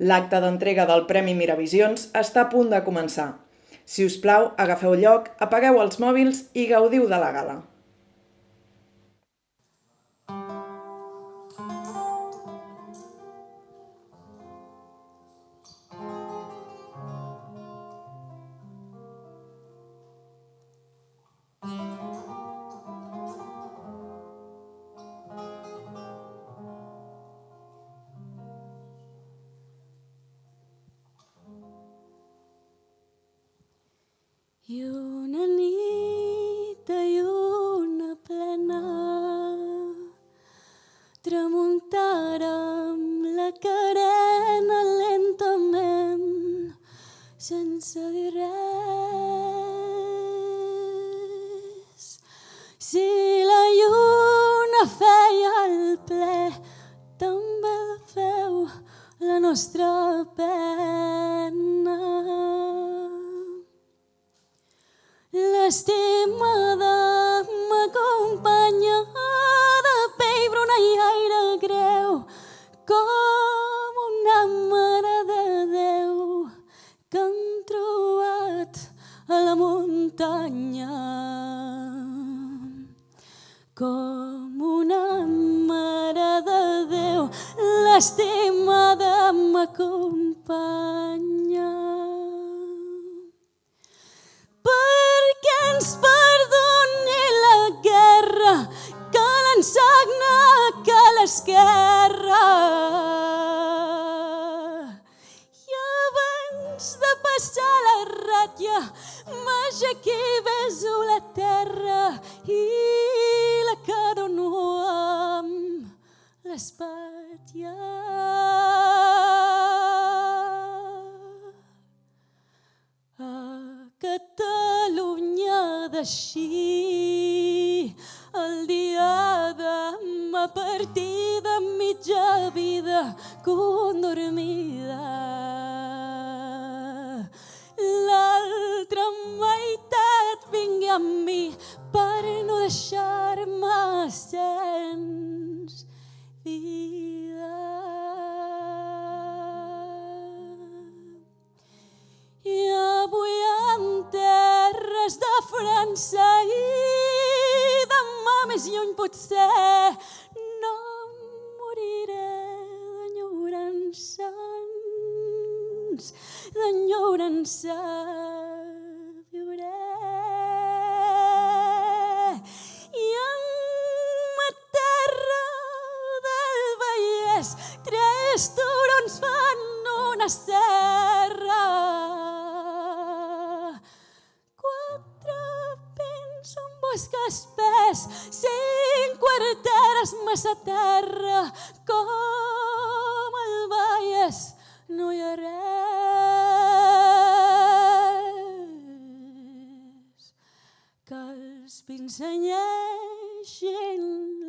L'acte d'entrega del Premi Miravisions està a punt de començar. Si us plau, agafeu lloc, apagueu els mòbils i gaudiu de la gala. I una nit de lluna plena, tramuntara amb la carena lentament, sense dir res. Si la lluna feia el ple, també la feu la nostra pena. L'estimada m'acompanya de pell bruna i aire greu, com una mare de Déu que han trobat a la muntanya. Com una mare de Déu, l'estimada m'acompanya. Perquè ens perdoni la guerra que l'ensagna, que l'esquerra. I abans de passar la ratlla m'aixequi i beso la terra i la carono amb l'espatlla. Catalunya d'així, el dia de ma partida, mitja vida condormida. L'altra meitat vingui amb mi per no deixar-me sens vida. I avui en terres de França i demà més lluny potser no moriré d'enyorança viuré. I en ma terra del Vallès 3 turons fan una serra. 4 pins, un bosc espès, 5 quarteres massa terra. Com el Vallès no hi ha res. Que els pins senyeixin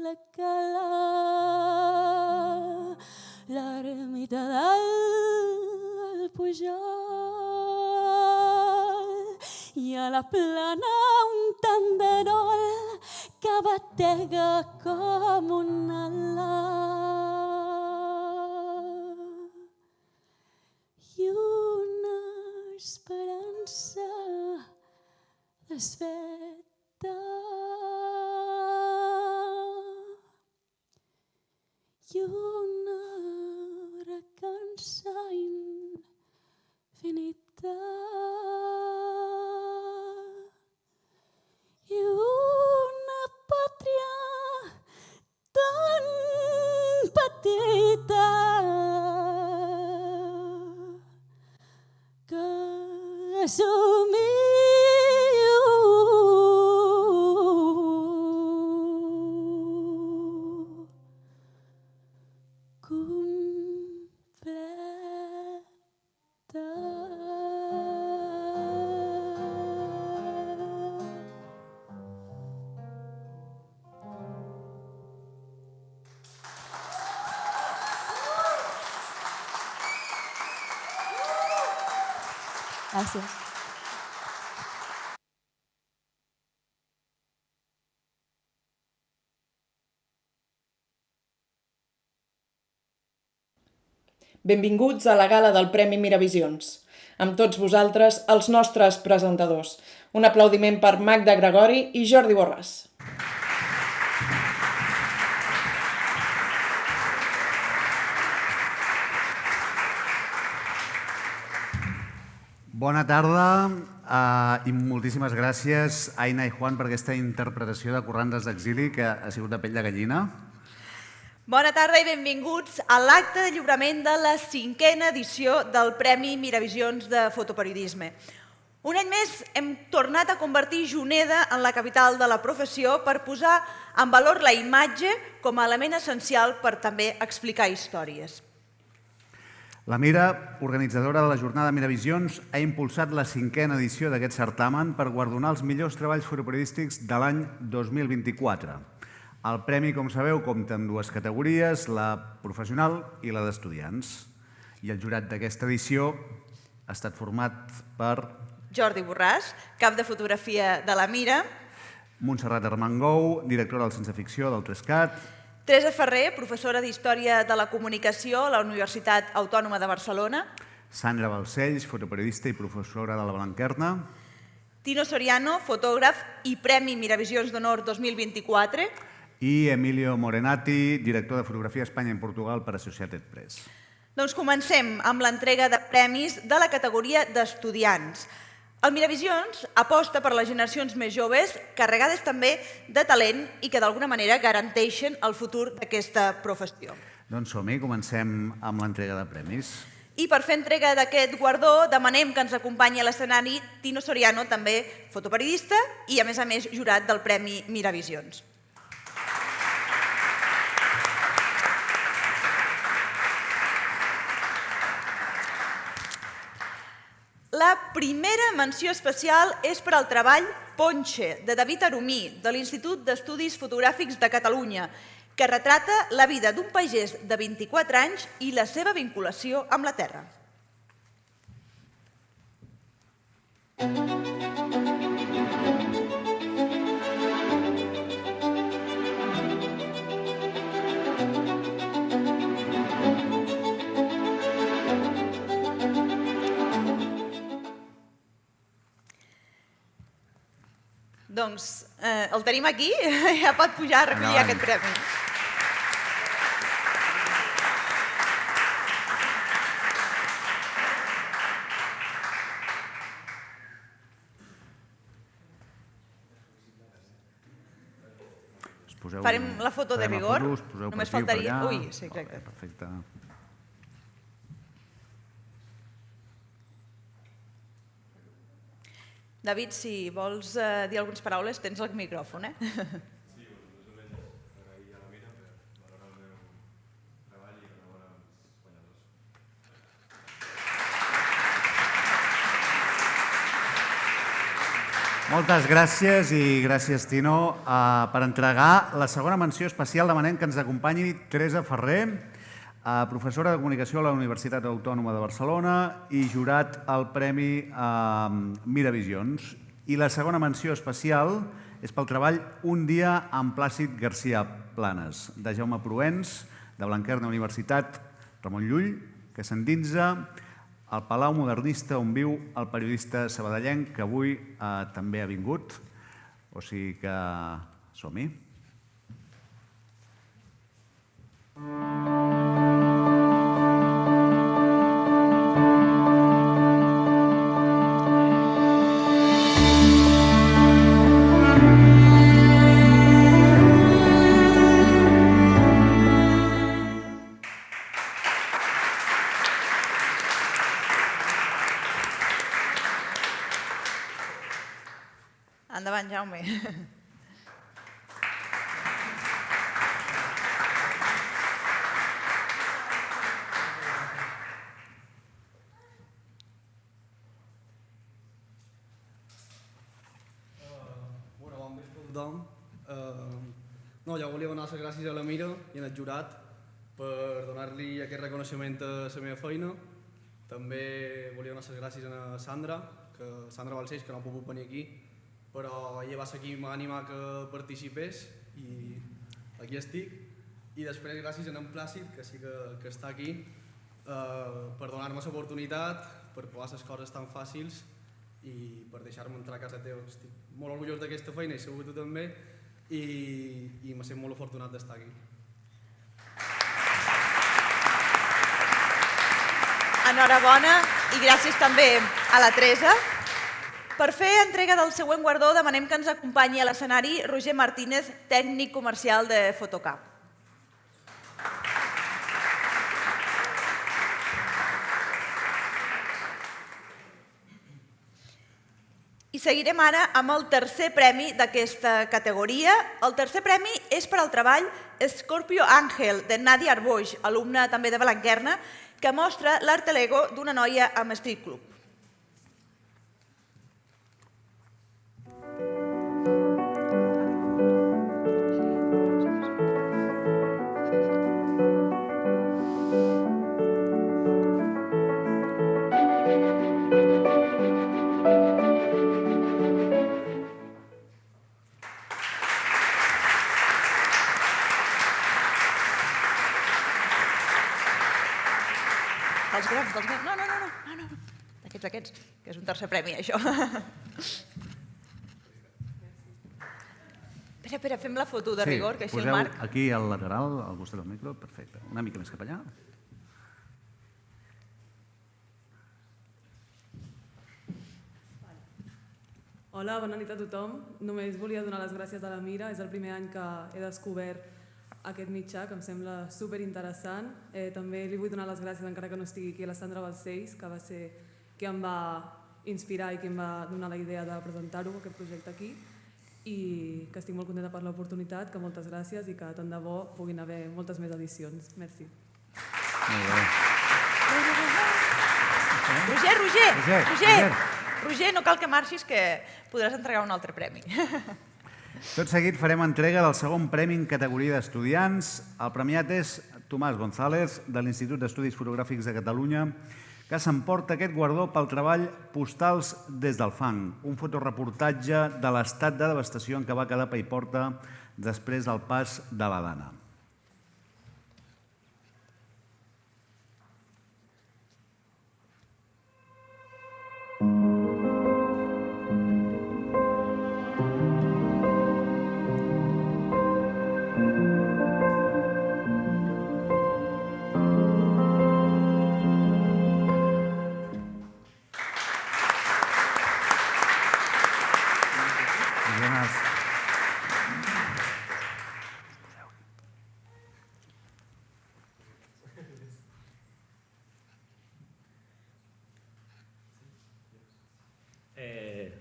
la cala, l'ermita del Pujol i a la plana un tenderol que batega com un ala. I una esperança desfeta. I una recança infinita. I una pàtria tan petita que assumiu completa. Gràcies. Benvinguts a la gala del Premi Miravisions. Amb tots vosaltres, els nostres presentadors. Un aplaudiment per Magda Gregori i Jordi Borràs. Bona tarda i moltíssimes gràcies, Aina i Juan, per aquesta interpretació de Corrandes d'exili, que ha sigut de pell de gallina. Bona tarda i benvinguts a l'acte de lliurament de la 5a edició del Premi Miravisions de Fotoperiodisme. Un any més hem tornat a convertir Juneda en la capital de la professió per posar en valor la imatge com a element essencial per també explicar històries. La Mira, organitzadora de la jornada Miravisions, ha impulsat la 5a edició d'aquest certamen per guardonar els millors treballs fotoperiodístics de l'any 2024. El premi, com sabeu, compta amb dues categories, la professional i la d'estudiants. I el jurat d'aquesta edició ha estat format per Jordi Borràs, cap de fotografia de la Mira. Montserrat Armengou, directora del Sense Ficció del Trescat. Teresa Ferrer, professora d'Història de la Comunicació a la Universitat Autònoma de Barcelona. Sandra Balcells, fotoperiodista i professora de la Blanquerna. Tino Soriano, fotògraf i Premi Miravisions d'Honor 2024. I Emilio Morenati, director de fotografia a Espanya i Portugal per Associated Press. Doncs comencem amb l'entrega de premis de la categoria d'estudiants. El Miravisions aposta per les generacions més joves, carregades també de talent i que d'alguna manera garanteixen el futur d'aquesta professió. Doncs som-hi, comencem amb l'entrega de premis. I per fer entrega d'aquest guardó demanem que ens acompanyi a l'escenari Tino Soriano, també fotoperiodista i a més jurat del Premi Miravisions. La primera menció especial és per al treball Ponche, de David Arumí, de l'Institut d'Estudis Fotogràfics de Catalunya, que retrata la vida d'un pagès de 24 anys i la seva vinculació amb la terra. Doncs el tenim aquí, ja pot pujar a recollir aquest premi. Farem la foto de rigor. Només faltaria... Ui, sí, exacte. Perfecte. David, si vols dir algunes paraules, tens el micròfon, eh? Sí, més o menys agrair a la Mira per valorar el meu treball i enhorabona als guanyadors. Moltes gràcies i gràcies, Tino. Per entregar la segona menció especial demanem que ens acompanyi Teresa Ferrer, professora de Comunicació a la Universitat Autònoma de Barcelona i jurat al Premi Miravisions. I la segona menció especial és pel treball Un dia amb Plàcid García Planes, de Jaume Proens, de Blanquerna Universitat Ramon Llull, que s'endinsa al Palau Modernista on viu el periodista sabadellenc, que avui també ha vingut. O sigui que som-hi. Endavant, Jaume. Bon vespre a tothom. Jo volia donar les gràcies a la Mira i al jurat per donar-li aquest reconeixement a la meva feina. També volia donar les gràcies a Sandra Balcells, que no ha pogut venir aquí, però ella va ser qui m'ha animat que participés i aquí estic. I després gràcies a en Plàcid, que sí que està aquí, per donar-me l'oportunitat, per provar les coses tan fàcils i per deixar-me entrar a casa teva. Estic molt orgullós d'aquesta feina i segur que tu també, i me sento molt afortunat d'estar aquí. Enhorabona i gràcies també a la Teresa. Per fer entrega del següent guardó demanem que ens acompanyi a l'escenari Roger Martínez, tècnic comercial de Photocap. I seguirem ara amb el tercer premi d'aquesta categoria. El tercer premi és per al treball Scorpio Ángel, de Nadia Arboix, alumna també de Blanquerna, que mostra l'art Lego d'una noia amb Street Club. Dels grans. No. D'aquests, que és un tercer premi, això. Espera, fem la foto de rigor, que així el Marc... Poseu aquí al lateral, al costat del micro, perfecte. Una mica més cap allà. Hola, bona nit a tothom. Només volia donar les gràcies a la Mira. És el primer any que he descobert aquest mitjà, que em sembla superinteressant. També li vull donar les gràcies, encara que no estigui aquí, a la Sandra Balcells, que va ser qui em va inspirar i qui em va donar la idea de presentar-ho, aquest projecte aquí, i que estic molt contenta per l'oportunitat, que moltes gràcies i que tant de bo puguin haver moltes més edicions. Merci. Molt bé. Roger, no cal que marxis, que podràs entregar un altre premi. Tot seguit farem entrega del segon premi en categoria d'estudiants. El premiat és Tomàs González, de l'Institut d'Estudis Fotogràfics de Catalunya, que s'emporta aquest guardó pel treball Postals des del fang, un fotoreportatge de l'estat de devastació en què va quedar Paiporta després del pas de la Dana.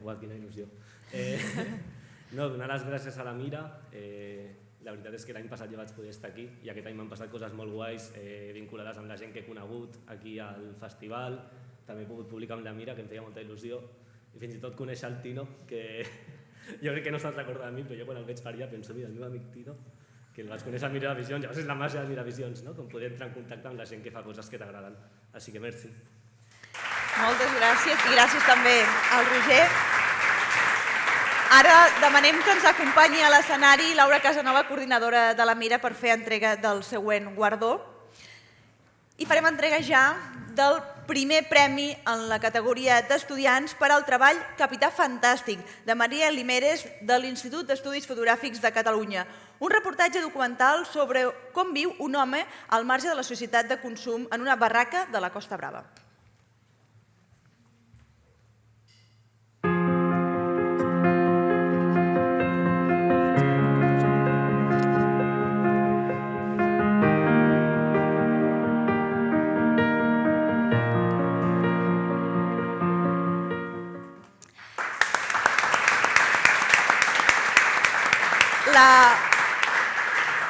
Uau, quina il·lusió. No, donar les gràcies a la Mira. La veritat és que l'any passat ja vaig poder estar aquí i aquest any m'han passat coses molt guais vinculades amb la gent que he conegut aquí al festival. També he pogut publicar amb la Mira, que em feia molta il·lusió, i fins i tot conèixer el Tino, que jo crec que no se'n recorda de mi, però jo quan el veig per allà penso, mira, el meu amic Tino, que el vaig conèixer a Miravisions, llavors és la màgia de Miravisions, no? Com poder entrar en contacte amb la gent que fa coses que t'agraden. Així que merci. Moltes gràcies i gràcies també al Roger. Ara demanem que ens acompanyi a l'escenari Laura Casanova, coordinadora de la Mira, per fer entrega del següent guardó. I farem entrega ja del primer premi en la categoria d'estudiants per al treball Capità Fantàstic, de Maria Limeres, de l'Institut d'Estudis Fotogràfics de Catalunya. Un reportatge documental sobre com viu un home al marge de la societat de consum en una barraca de la Costa Brava.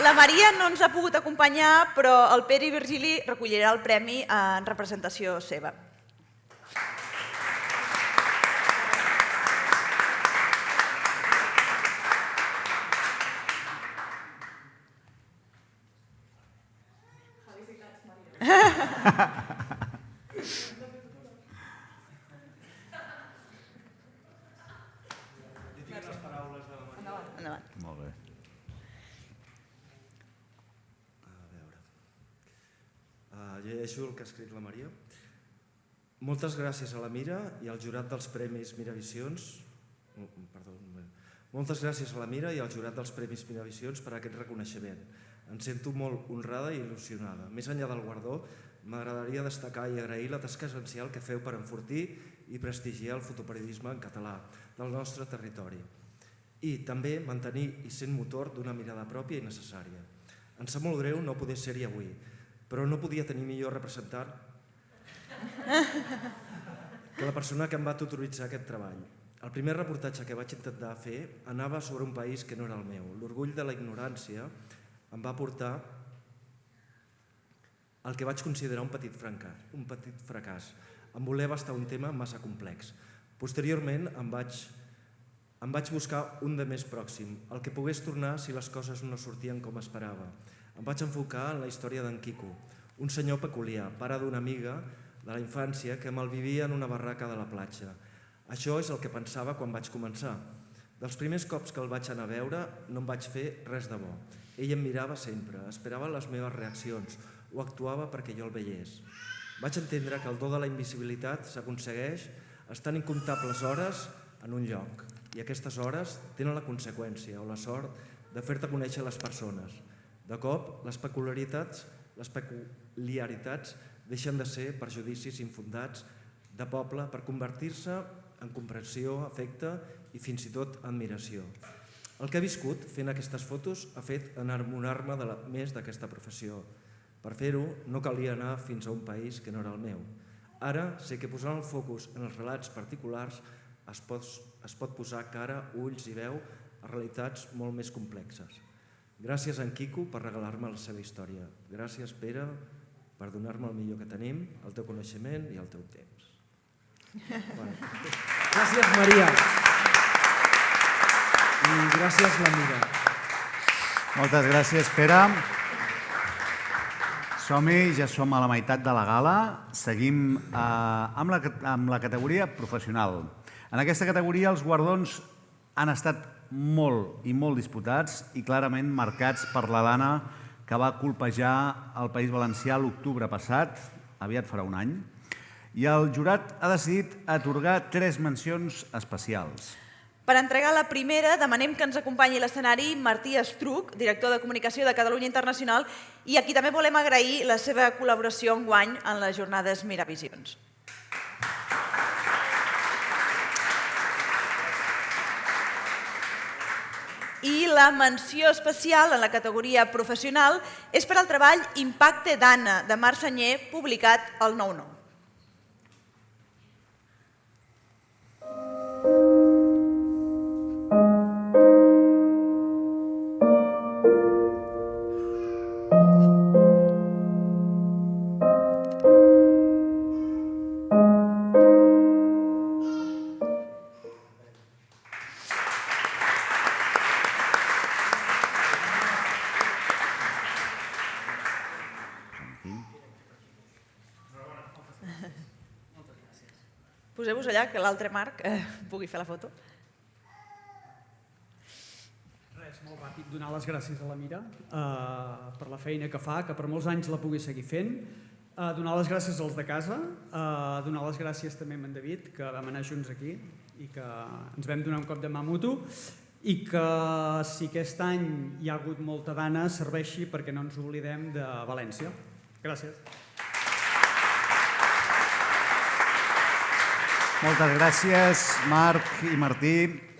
La Maria no ens ha pogut acompanyar, però el Pere i Virgili recollirà el premi en representació seva. Molt bé. Ayer llegeixo el que ha escrit la Maria. Moltes gràcies a la Mira i al jurat dels Premis Miravisions. Moltes gràcies a la Mira i al jurat dels Premis Miravisions per aquest reconeixement. Em sento molt honrada i il·lusionada. Més enllà del guardó, m'agradaria destacar i agrair la tasca essencial que feu per enfortir i prestigiar el fotoperiodisme en català del nostre territori. I també mantenir i ser motor d'una mirada pròpia i necessària. Em sap molt greu no poder ser-hi avui, però no podia tenir millor representant que la persona que em va tutoritzar aquest treball. El primer reportatge que vaig intentar fer anava sobre un país que no era el meu. L'orgull de la ignorància em va portar al que vaig considerar un petit fracàs. Em voler abastar un tema massa complex. Posteriorment em vaig buscar un de més pròxim, el que pogués tornar si les coses no sortien com esperava. Em vaig enfocar en la història d'en Quico, un senyor peculiar, pare d'una amiga de la infància que malvivia en una barraca de la platja. Això és el que pensava quan vaig començar. Dels primers cops que el vaig anar a veure no em vaig fer res de bo. Ell em mirava sempre, esperava les meves reaccions o actuava perquè jo el veiés. Vaig entendre que el do de la invisibilitat s'aconsegueix estant incomptables hores en un lloc i aquestes hores tenen la conseqüència o la sort de fer-te conèixer les persones. De cop, les peculiaritats deixen de ser perjudicis infundats de poble per convertir-se en comprensió, afecte i fins i tot admiració. El que he viscut fent aquestes fotos ha fet enamorar-me més d'aquesta professió. Per fer-ho no calia anar fins a un país que no era el meu. Ara sé que posant el focus en els relats particulars es pot posar cara, ulls i veu a realitats molt més complexes. Gràcies a en Quico per regalar-me la seva història. Gràcies, Pere, per donar-me el millor que tenim, el teu coneixement i el teu temps. Gràcies, Maria. I gràcies, la Mira. Moltes gràcies, Pere. Som-hi, ja som a la meitat de la gala. Seguim amb la categoria professional. En aquesta categoria els guardons han estat molt i molt disputats i clarament marcats per la dana que va colpejar el País Valencià l'octubre passat, aviat farà un any, i el jurat ha decidit atorgar 3 mencions especials. Per entregar la primera, demanem que ens acompanyi a l'escenari Martí Estruc, director de Comunicació de Catalunya Internacional, i a qui també volem agrair la seva col·laboració enguany en les jornades Miravisions. I la menció especial en la categoria professional és per al treball Impacte d'Anna, de Marc Senyer, publicat al 9-9. Poseu-vos allà que l'altre Marc pugui fer la foto. Res, molt ràpid, donar les gràcies a la Mira per la feina que fa, que per molts anys la pugui seguir fent. Donar les gràcies als de casa, donar les gràcies també a en David, que vam anar junts aquí i que ens vam donar un cop de mà mutu, i que si aquest any hi ha hagut molta dana serveixi perquè no ens oblidem de València. Gràcies. Moltes gràcies, Marc i Martí.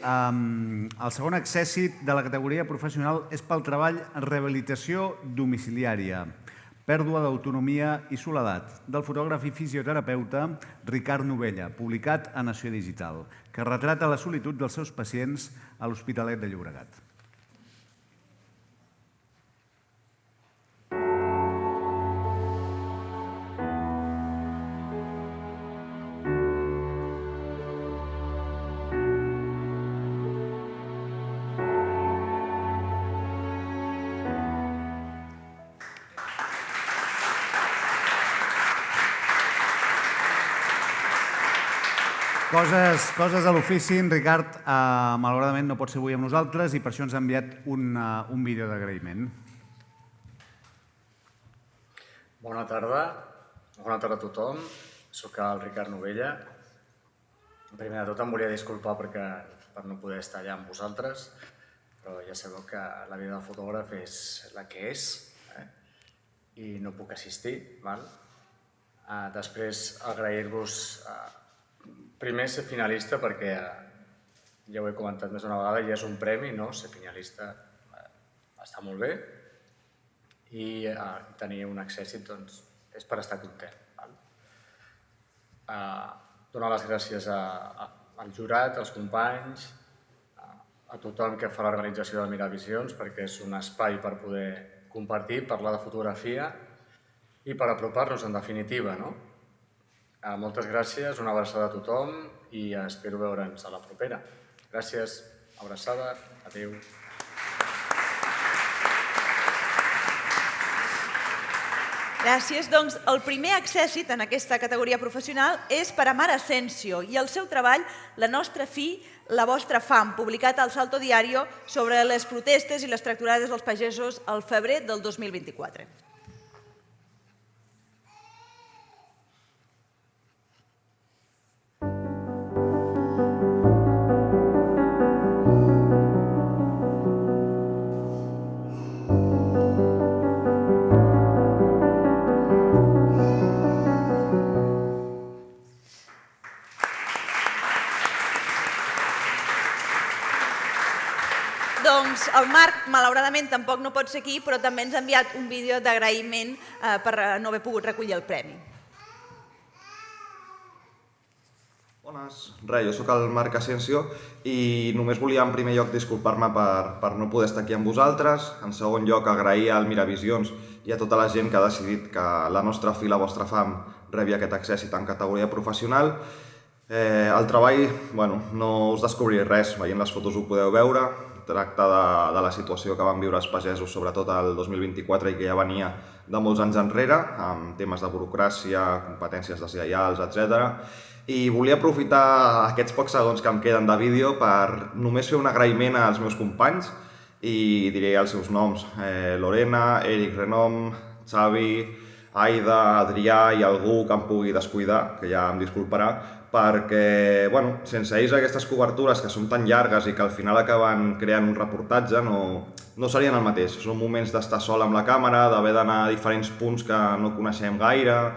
El segon accèssit de la categoria professional és pel treball en rehabilitació domiciliària, pèrdua d'autonomia i soledat, del fotògraf i fisioterapeuta Ricard Novella, publicat a Nació Digital, que retrata la solitud dels seus pacients a l'Hospitalet de Llobregat. Coses a l'ofici. En Ricard, malauradament, no pot ser avui amb nosaltres i per això ens ha enviat un vídeo d'agraïment. Bona tarda. Bona tarda a tothom, soc el Ricard Novella. Primer de tot em volia disculpar per no poder estar allà amb vosaltres, però ja sabeu que la vida del fotògraf és la que és i no puc assistir. Després agrair-vos primer ser finalista perquè ja ho he comentat més d'una vegada, ja és un premi, no? Ser finalista està molt bé i tenir un accèssit és per estar content. Donar les gràcies al jurat, als companys, a tothom que fa l'organització de Miravisions perquè és un espai per poder compartir, parlar de fotografia i per apropar-nos en definitiva. Moltes gràcies, una abraçada a tothom i espero veure'ns a la propera. Gràcies, abraçada, adéu. Gràcies. Doncs el primer accèssit en aquesta categoria professional és per a Mar Asensio i el seu treball La nostra fi, la vostra fam, publicat al Salto Diario sobre les protestes i les tractorades dels pagesos al febrer del 2024. Doncs el Marc, malauradament, tampoc no pot ser aquí, però també ens ha enviat un vídeo d'agraïment per no haver pogut recollir el premi. Bones. Res, jo sóc el Marc Asensio i només volia en primer lloc disculpar-me per no poder estar aquí amb vosaltres. En segon lloc, agrair al Miravisions i a tota la gent que ha decidit que La nostra fi, la vostra fam rebi aquest accèssit en categoria professional. El treball, no us descobriré res, veient les fotos ho podeu veure. Tracta de la situació que van viure els pagesos, sobretot el 2024 i que ja venia de molts anys enrere, amb temes de burocràcia, competències deslleials, etc. I volia aprofitar aquests pocs segons que em queden de vídeo per només fer un agraïment als meus companys i diré els seus noms. Lorena, Eric Renom, Xavi, Aida, Adrià i algú que em pugui descuidar, que ja em disculparà, perquè sense ells aquestes cobertures que són tan llargues i que al final acaben creant un reportatge no serien el mateix. Són moments d'estar sol amb la càmera, d'haver d'anar a diferents punts que no coneixem gaire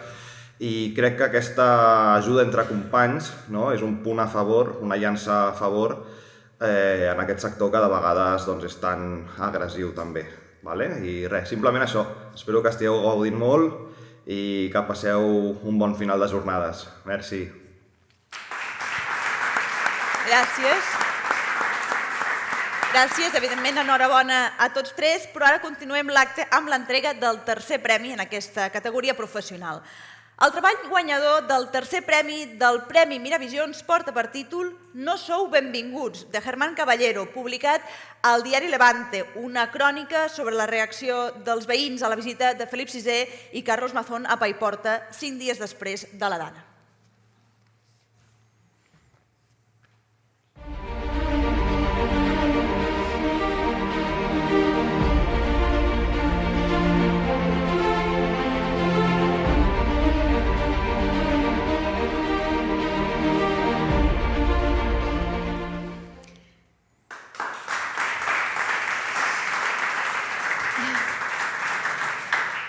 i crec que aquesta ajuda entre companys és un punt a favor, una llança a favor en aquest sector que de vegades és tan agressiu també. I res, simplement això. Espero que estigueu gaudint molt i que passeu un bon final de jornades. Merci. Gràcies. Gràcies, evidentment, enhorabona a tots tres, però ara continuem l'acte amb l'entrega del tercer premi en aquesta categoria professional. El treball guanyador del tercer premi del Premi Miravisions porta per títol No sou benvinguts, de Germán Caballero, publicat al diari Levante, una crònica sobre la reacció dels veïns a la visita de Felip VI i Carlos Mazón a Paiporta 5 dies després de la Dana.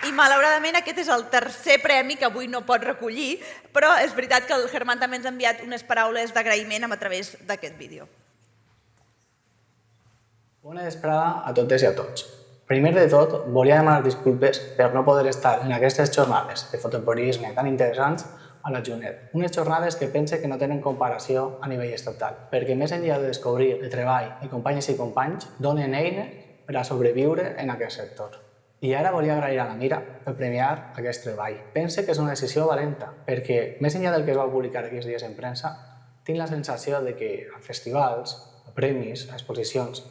I malauradament aquest és el tercer premi que avui no pot recollir, però és veritat que el Germán també ens ha enviat unes paraules d'agraïment a través d'aquest vídeo. Bona vesprada a totes i a tots. Primer de tot, volia demanar disculpes per no poder estar en aquestes jornades de fotoperiodisme tan interessants a la Junet. Unes jornades que pense que no tenen comparació a nivell estatal, perquè més enllà de descobrir el treball de companyes i companys, donen eines per a sobreviure en aquest sector. I ara volia agrair a la Mira per premiar aquest treball. Pense que és una decisió valenta, perquè més enllà del que es va publicar aquests dies en premsa, tinc la sensació de que a festivals, a premis, a exposicions,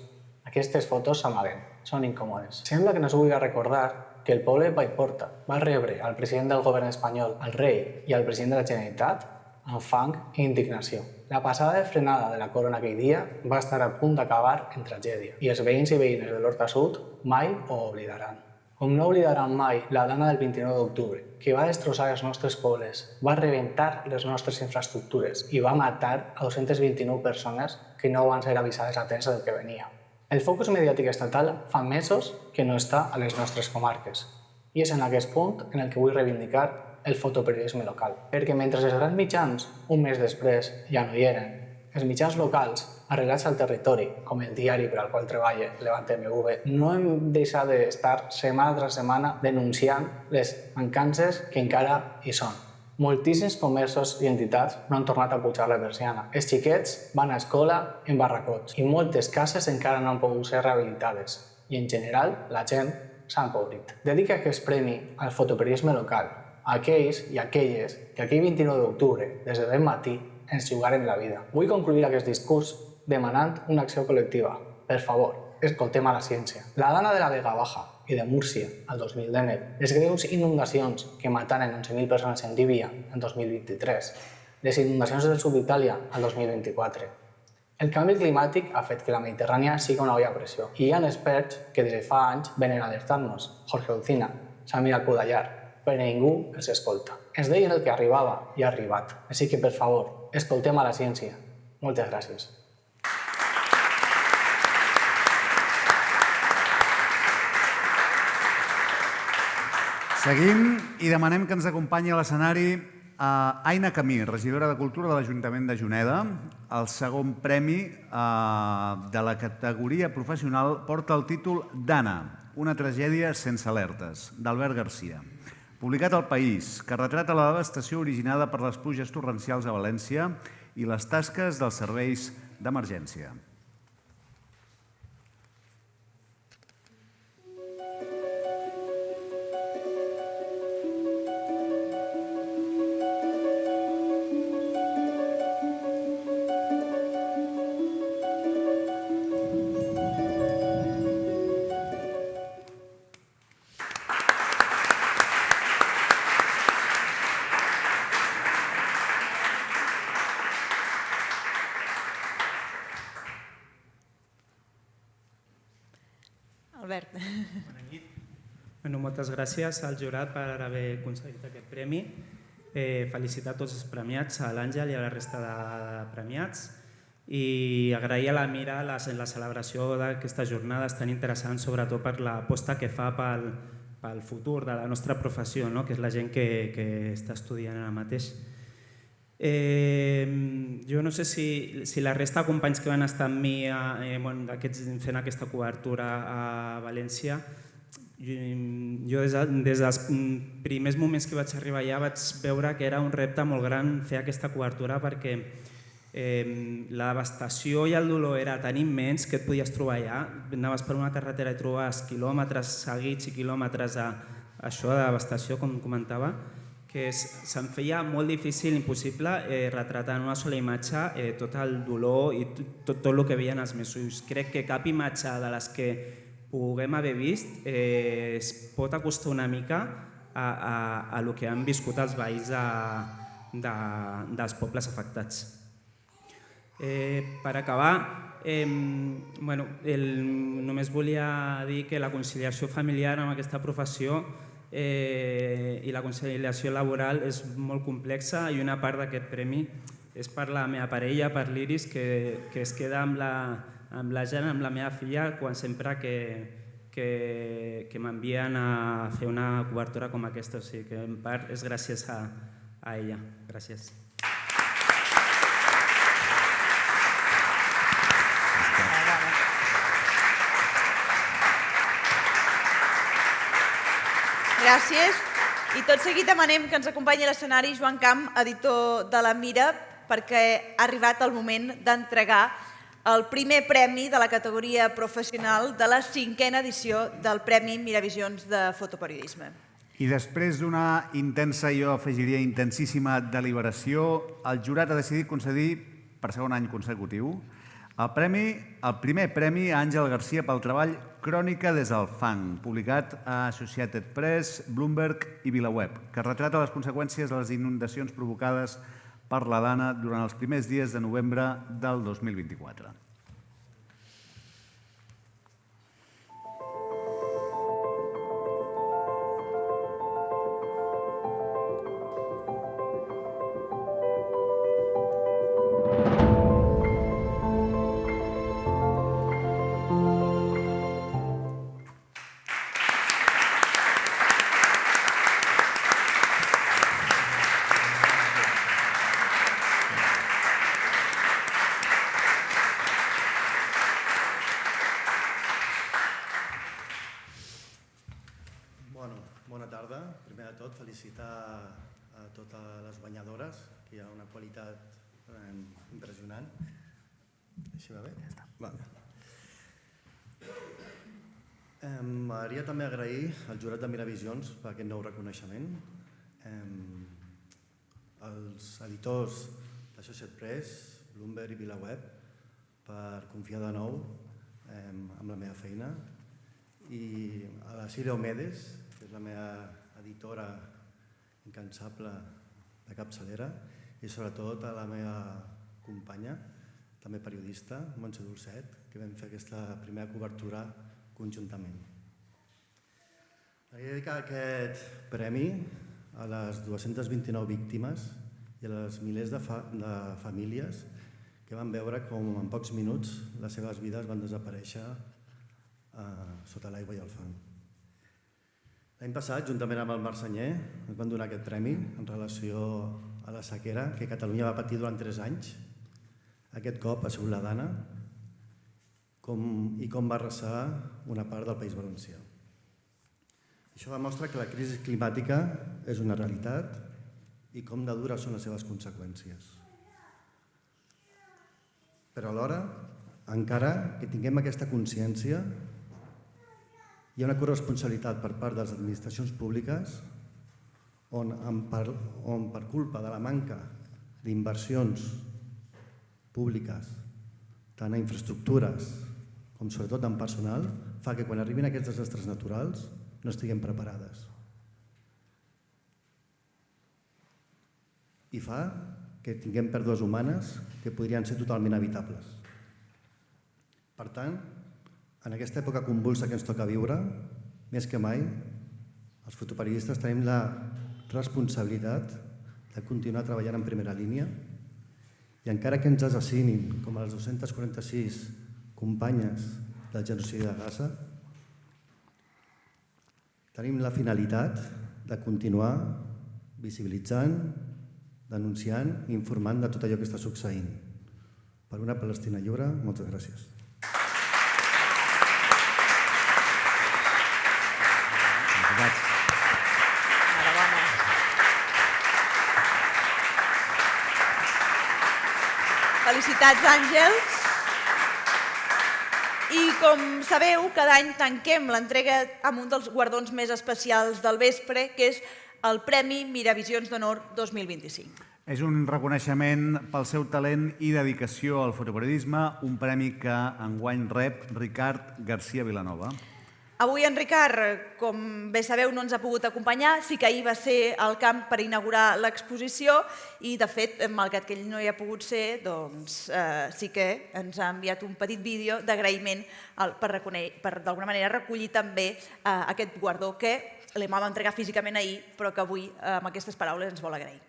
aquestes fotos s'amaguen, són incòmodes. Sembla que no s'ho vulgui recordar que el poble de Paiporta va rebre al president del govern espanyol, al rei i al president de la Generalitat amb fang i indignació. La passada de frenada de la corona aquell dia va estar a punt d'acabar en tragèdia i els veïns i veïnes de l'Horta Sud mai ho oblidaran. Com no oblidaran mai la dana del 29 d'octubre, que va destrossar els nostres pobles, va rebentar les nostres infraestructures i va matar a 229 persones que no van ser avisades a temps del que venia. El focus mediàtic estatal fa mesos que no està a les nostres comarques i és en aquest punt en el que vull reivindicar el fotoperiodisme local. Perquè mentre els grans mitjans, un mes després, ja no hi eren, els mitjans locals, arrelats al territori, com el diari per al qual treballa Levante MV, no hem deixat d'estar setmana tras setmana denunciant les mancances que encara hi són. Moltíssims comerços i entitats no han tornat a pujar la persiana. Els xiquets van a escola en barracots i moltes cases encara no han pogut ser rehabilitades. I en general, la gent s'ha empobrit. Dedica aquest premi al fotoperiodisme local, a aquells i aquelles que aquell 29 d'octubre, des de ben matí, ens jugaren la vida. Vull concluir aquest discurs demanant una acció col·lectiva. Per favor, escoltem a la ciència. La dana de la Vega Baja i de Múrcia, el 2019, les greus inundacions que mataren 11.000 persones en Líbia en 2023, les inundacions del sud d'Itàlia el 2024. El canvi climàtic ha fet que la Mediterrània sigui una olla a pressió i hi ha experts que des de fa anys venen a alertar-nos. Jorge Olcina, Samir Al-Kudayar, però ningú els escolta. Ens deien el que arribava i ha arribat. Així que, per favor, escoltem a la ciència. Moltes gràcies. Seguim i demanem que ens acompanyi a l'escenari Aina Camí, regidora de Cultura de l'Ajuntament de Juneda. El segon premi de la categoria professional porta el títol Dana, una tragèdia sense alertes, d'Albert Garcia. Publicat al País, que retrata la devastació originada per les pluges torrencials a València i les tasques dels serveis d'emergència. Albert. Bona nit. Moltes gràcies al jurat per haver aconseguit aquest premi. Felicitar tots els premiats, a l'Àngel i a la resta de premiats, i agrair a la Mira la celebració d'aquestes jornades tan interessants, sobretot per l'aposta que fa pel futur de la nostra professió, que és la gent que està estudiant ara mateix. Jo no sé si la resta de companys que van estar amb mi fent aquesta cobertura a València, jo des dels primers moments que vaig arribar allà vaig veure que era un repte molt gran fer aquesta cobertura, perquè la devastació i el dolor era tan immens que et podies trobar allà, anaves per una carretera i trobaves quilòmetres seguits i quilòmetres això de devastació, com comentava, que se'm feia molt difícil, impossible, retratar en una sola imatge tot el dolor i tot el que veien els meus ulls. Crec que cap imatge de les que puguem haver vist es pot acostar una mica a el que han viscut els veïns dels pobles afectats. Per acabar, només volia dir que la conciliació familiar amb aquesta professió i la conciliació laboral és molt complexa, i una part d'aquest premi és per la meva parella, per l'Iris, que es queda amb la gent, amb la meva filla, quan sempre que m'envien a fer una cobertura com aquesta. O sigui que en part és gràcies a ella. Gràcies. Gràcies. I tot seguit demanem que ens acompanyi a l'escenari Joan Camp, editor de la Mira, perquè ha arribat el moment d'entregar el primer premi de la categoria professional de la 5a edició del Premi Miravisions de Fotoperiodisme. I després d'una intensa, jo afegiria intensíssima deliberació, el jurat ha decidit concedir, per segon any consecutiu, el primer premi a Àngel Garcia pel treball Crònica des del fang, publicat a Associated Press, Bloomberg i VilaWeb, que retrata les conseqüències de les inundacions provocades per la Dana durant els primers dies de novembre del 2024. Bona tarda. Primer de tot, felicitar a totes les guanyadores, que hi ha una qualitat impressionant. Així va bé? Ja està. M'agradaria també agrair al jurat de Miravisions per aquest nou reconeixement, als editors d'Associated Press, Bloomberg i VilaWeb, per confiar de nou en la meva feina, i a la Síria Omedes, que és la meva editora incansable de capçalera, i sobretot a la meva companya, també periodista, Montse Dolcet, que vam fer aquesta primera cobertura conjuntament. M'agradaria dedicar aquest premi a les 229 víctimes i a les milers de famílies que van veure com en pocs minuts les seves vides van desaparèixer sota l'aigua i el fang. L'any passat, juntament amb el Marc Senyer, ens van donar aquest premi en relació a la sequera que Catalunya va patir durant 3 anys. Aquest cop ha sigut la Dana i com va arrasar una part del País Valencià. Això demostra que la crisi climàtica és una realitat i com de dures són les seves conseqüències. Però alhora, encara que tinguem aquesta consciència, hi ha una corresponsabilitat per part de les administracions públiques on per culpa de la manca d'inversions públiques, tant a infraestructures com sobretot en personal, fa que quan arribin aquests desastres naturals no estiguem preparades. I fa que tinguem pèrdues humanes que podrien ser totalment evitables. Per tant, en aquesta època convulsa que ens toca viure, més que mai, els fotoperiodistes tenim la responsabilitat de continuar treballant en primera línia i encara que ens assassinin, com a les 246 companyes del genocidi de Gaza, tenim la finalitat de continuar visibilitzant, denunciant i informant de tot allò que està succeint. Per una Palestina lliure, moltes gràcies. Felicitats, Àngels. I com sabeu, cada any tanquem l'entrega amb un dels guardons més especials del vespre, que és el Premi Miravisions d'Honor 2025. És un reconeixement pel seu talent i dedicació al fotoperiodisme, un premi que enguany rep Ricard García Vilanova. Avui en Ricard, com bé sabeu, no ens ha pogut acompanyar, sí que ahir va ser al camp per inaugurar l'exposició i, de fet, malgrat que ell no hi ha pogut ser, doncs sí que ens ha enviat un petit vídeo d'agraïment per d'alguna manera recollir també aquest guardó que li vam entregar físicament ahir, però que avui amb aquestes paraules ens vol agrair.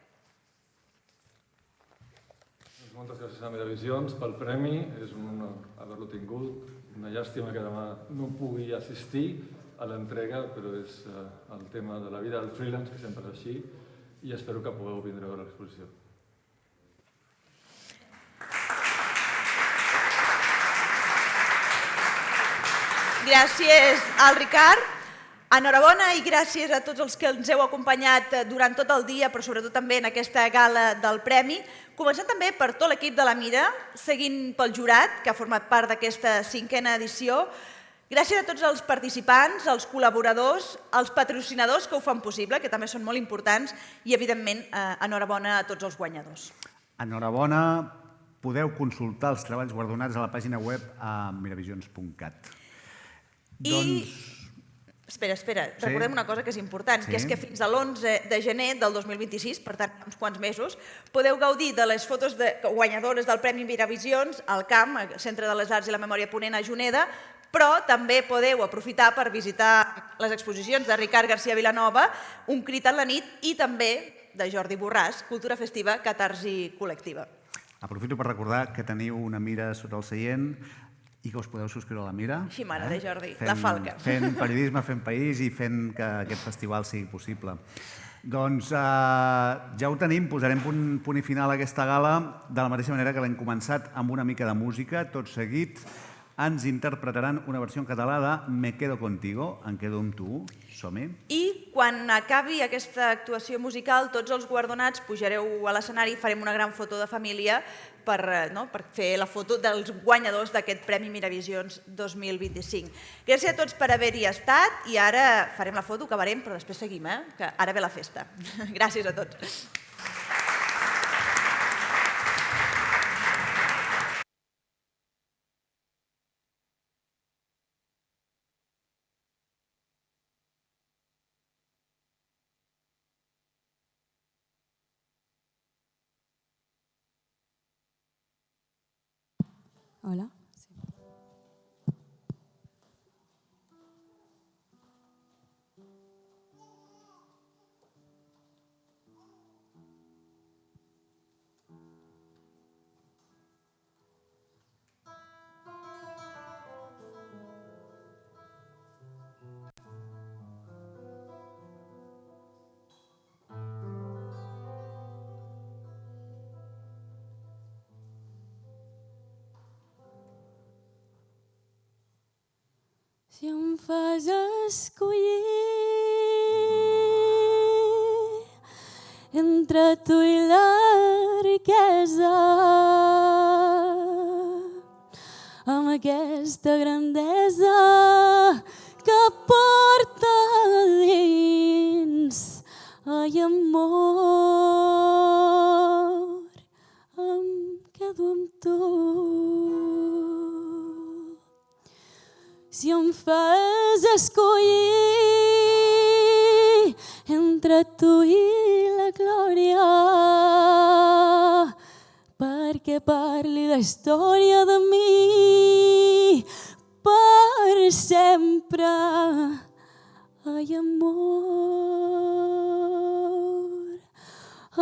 Moltes gràcies a Miravisions pel premi, és un honor haver-lo tingut. Una llàstima que demà no pugui assistir a l'entrega, però és el tema de la vida del freelance, que sempre és així, i espero que pugueu vindre a veure l'exposició. Gràcies al Ricard. Enhorabona i gràcies a tots els que ens heu acompanyat durant tot el dia, però sobretot també en aquesta gala del Premi. Començant també per tot l'equip de la Mira, seguint pel jurat, que ha format part d'aquesta 5a edició. Gràcies a tots els participants, els col·laboradors, els patrocinadors que ho fan possible, que també són molt importants, i evidentment enhorabona a tots els guanyadors. Enhorabona, podeu consultar els treballs guardonats a la pàgina web a miravisions.cat. Espera, recordem una cosa que és important, que és que fins a l'11 de gener del 2026, per tant, uns quants mesos, podeu gaudir de les fotos guanyadores del Premi Miravisions al camp, al Centre de les Arts i la Memòria Ponent a Juneda, però també podeu aprofitar per visitar les exposicions de Ricard García Vilanova, Un crit en la nit, i també de Jordi Borràs, Cultura festiva, catarsi col·lectiva. Aprofito per recordar que teniu una mira sota el seient i que us podeu subscriure a la Mira. Així m'agrada, Jordi, la falca. Fent periodisme, fent país i fent que aquest festival sigui possible. Doncs ja ho tenim, posarem punt i final a aquesta gala de la mateixa manera que l'hem començat amb una mica de música, tot seguit ens interpretaran una versió en català de Me quedo contigo, em quedo amb tu. Som-hi. I quan acabi aquesta actuació musical, tots els guardonats pujareu a l'escenari i farem una gran foto de família per fer la foto dels guanyadors d'aquest Premi Miravisions 2025. Gràcies a tots per haver-hi estat i ara farem la foto, acabarem, però després seguim, que ara ve la festa. Gràcies a tots. Hola. Sí. Si em fas escollir entre tu i la riquesa, amb aquesta grandesa que porta dins, ai amor, em quedo amb tu. Si em fas escollir entre tu i la glòria, perquè parli la història de mi per sempre, ai amor,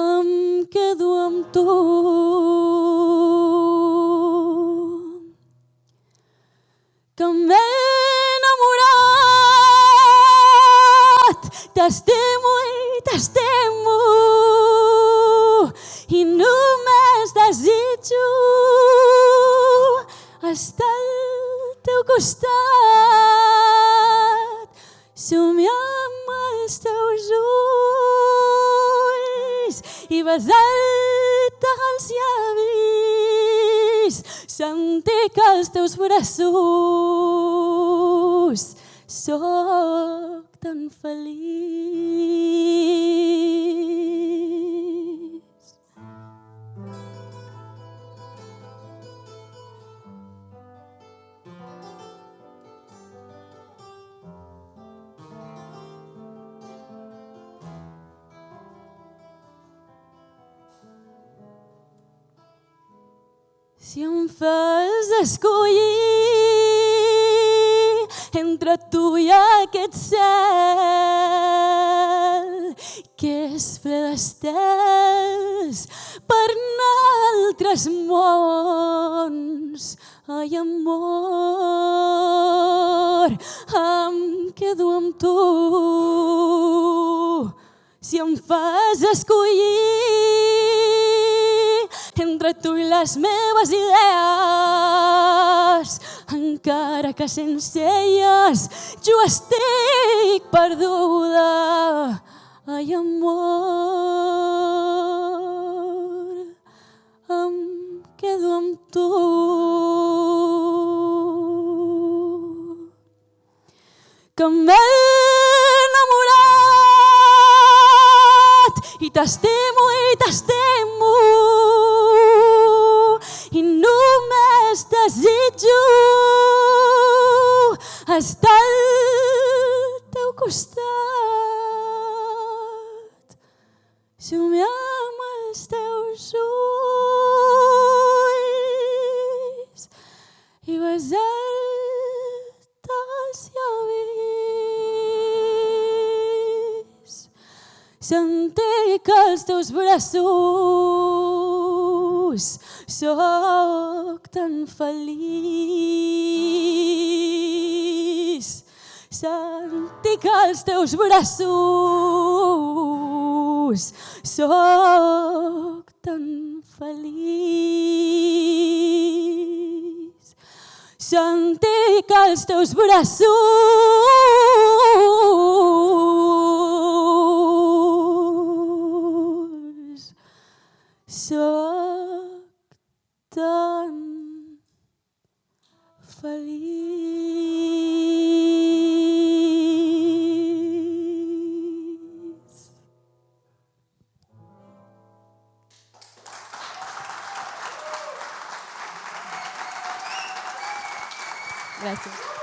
em quedo amb tu. Que m'he enamorat, t'estimo i t'estimo, i només desitjo estar al teu costat, somiar amb els teus ulls i besar-te els llavis, sentir que els teus braços sóc tan feliç. Si em fas escollir entre tu i aquest cel que és ple d'estels per anar a altres mons, ai amor, em quedo amb tu. Si em fas escollir entre tu i les meves idees, encara que sense elles jo estic perduda, ai amor, em quedo amb tu. Que m'he enamorat i t'estimo i només desitjo estar al teu costat, somiar amb els teus ulls i besar-te els llavis, sentir que els teus braços sóc tan feliç, sentir que els teus braços sóc tan feliç. sentir que els teus braços soc tan feliç. Gràcies.